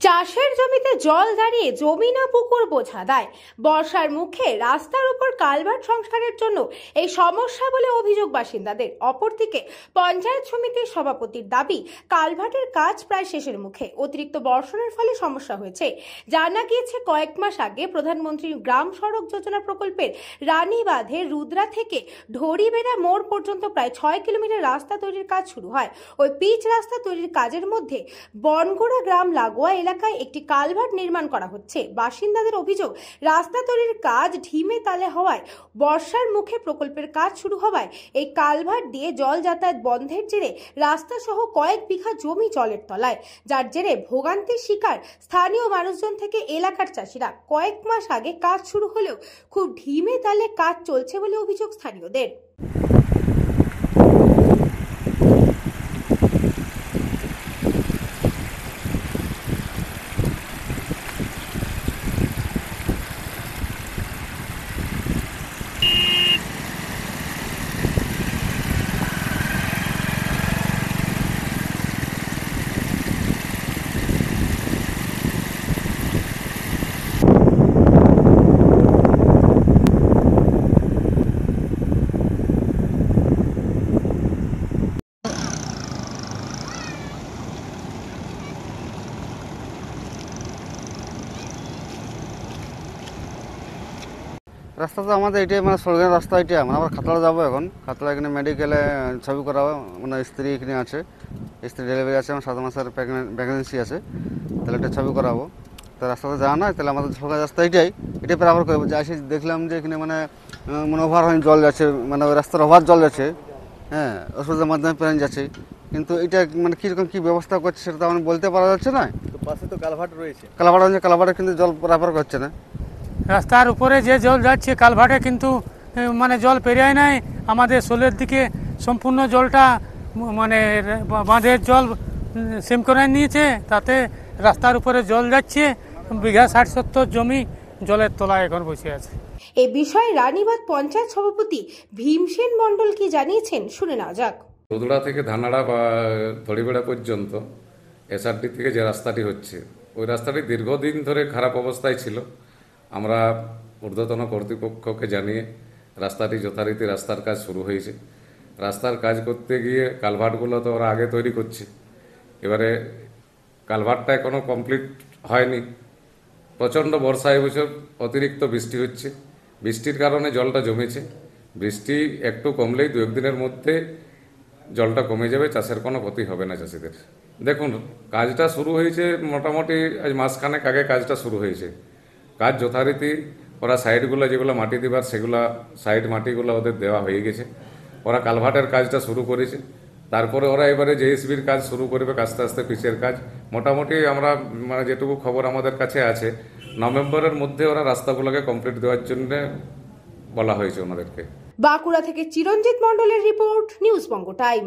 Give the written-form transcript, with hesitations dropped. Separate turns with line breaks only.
চাষের জমিতে জল দাঁড়িয়ে জমি না পুকুর বোঝা দেয়। বর্ষার মুখে রাস্তার উপর কালভার্ট সংস্কারের জন্য এই সমস্যা বলে অভিযোগ বাসিন্দাদের। অপরদিকে পঞ্চায়েত সমিতির সভাপতির দাবি, কালভার্টের কাজ প্রায় শেষের মুখে, অতিরিক্ত বর্ষণের ফলে সমস্যা হয়েছে। জানা গিয়েছে, কয়েক মাস আগে প্রধানমন্ত্রী গ্রাম সড়ক যোজনা প্রকল্পের রানীবাঁধে রুদ্রা থেকে ঢড়িবেড়া মোড় পর্যন্ত প্রায় 6 কিলোমিটার রাস্তা তৈরির কাজ শুরু হয়। ওই পিচ রাস্তা তৈরির কাজের মধ্যে বনগোড়া গ্রাম লাগোয়া এলাকায় একটি কালভার্ট নির্মাণ করা হচ্ছে। বাসিন্দাদের অভিযোগ, রাস্তা তৈরির কাজ ঢিমে তালে হওয়ায় বর্ষার মুখে প্রকল্পের কাজ শুরু হওয়ায় এই কালভার্ট দিয়ে জল যাতায়াত বন্ধের জেরে রাস্তা সহ কয়েক বিঘা জমি জলের তলায়, যার জেরে ভোগান্তির শিকার স্থানীয় মানুষজন থেকে এলাকার চাষিরা। কয়েক মাস আগে কাজ শুরু হলেও খুব ঢিমে তালে কাজ চলছে বলে অভিযোগ স্থানীয়দের।
রাস্তা তো আমাদের এটাই, মানে সরকারি রাস্তা এটা। আমরা খাতড়া যাবো এখন। খাতড়া এখানে মেডিকেলে ছবি করাবো, মানে স্ত্রী এখানে আছে, স্ত্রী ডেলিভারি আছে, আমার 7 মাসের প্রেগনেন্সি আছে, তাহলে একটা ছবি করাবো। তো রাস্তাতে যাওয়া নয়, তাহলে আমাদের সরকারি রাস্তা এটাই প্রেফার করবো। যে আসে দেখলাম যে এখানে মানে ওভার হয়ে জল যাচ্ছে, মানে ওই রাস্তার ওভার জল যাচ্ছে, হ্যাঁ, ওষুধের মাধ্যমে প্যারেন্ট যাচ্ছে। কিন্তু এটা মানে কীরকম কী ব্যবস্থা করছে সেটা তো মানে বলতে পারা যাচ্ছে না।
তো পাশে তো কালভার্ট রয়েছে,
কালভার্টে কিন্তু জল প্রেফার করছে না।
রাস্তার উপরে যে জল যাচ্ছে কালভার্টে কিন্তু মানে জল পেরিয়ে নেয়। আমাদের সোলের দিকে সম্পূর্ণ জলটা মানে বাঁধের জল সিম করে নিয়েছে, তাতে রাস্তার উপরে জল যাচ্ছে। বিঘা 60-70 জমি জলের তলায় এখন বসে আছে।
এ বিষয়ে রানীবাঁধ পঞ্চায়েত সভাপতি ভীমসেন মণ্ডল কি জানিয়েছেন, শুনে নেওয়া যাক।
রুদ্রা থেকে ধানাড়া বা ধড়িবেড়া পর্যন্ত এসআরডি থেকে যে রাস্তাটি হচ্ছে, ওই রাস্তাটি দীর্ঘদিন ধরে খারাপ অবস্থায় ছিল। আমরা ঊর্ধ্বতন কর্তৃপক্ষকে জানিয়ে রাস্তাটি যথারীতি রাস্তার কাজ শুরু হয়েছে। রাস্তার কাজ করতে গিয়ে কালভার্টগুলো তো ওরা আগে তৈরি করছে, এবারে কালভার্টটা এখনও কমপ্লিট হয়নি। প্রচণ্ড বর্ষা এবছর, অতিরিক্ত বৃষ্টি হচ্ছে, বৃষ্টির কারণে জলটা জমেছে। বৃষ্টি একটু কমলেই 2-1 দিনের মধ্যে জলটা কমে যাবে, চাষের কোনো ক্ষতি হবে না চাষিদের। দেখুন, কাজটা শুরু হয়েছে মোটামুটি আজ মাসখানেক আগে কাজটা শুরু হয়েছে। কাজ যথারীতি ওরা সাইডগুলো যেগুলো মাটি দিবার, সেগুলো সাইড মাটিগুলো ওদের দেওয়া হয়ে গেছে। ওরা কালভার্টের কাজটা শুরু করেছে, তারপরে ওরা এবারে জেএসবির কাজ শুরু করবে, আস্তে আস্তে পিচের কাজ। মোটামুটি আমরা মানে যেটুকু খবর আমাদের কাছে আছে, নভেম্বরের মধ্যে ওরা রাস্তাগুলোকে কমপ্লিট দেওয়ার জন্য বলা হয়েছে ওনাদেরকে।
বাঁকুড়া থেকে চিরঞ্জিত মণ্ডলের রিপোর্ট, নিউজ বঙ্গ টাইম।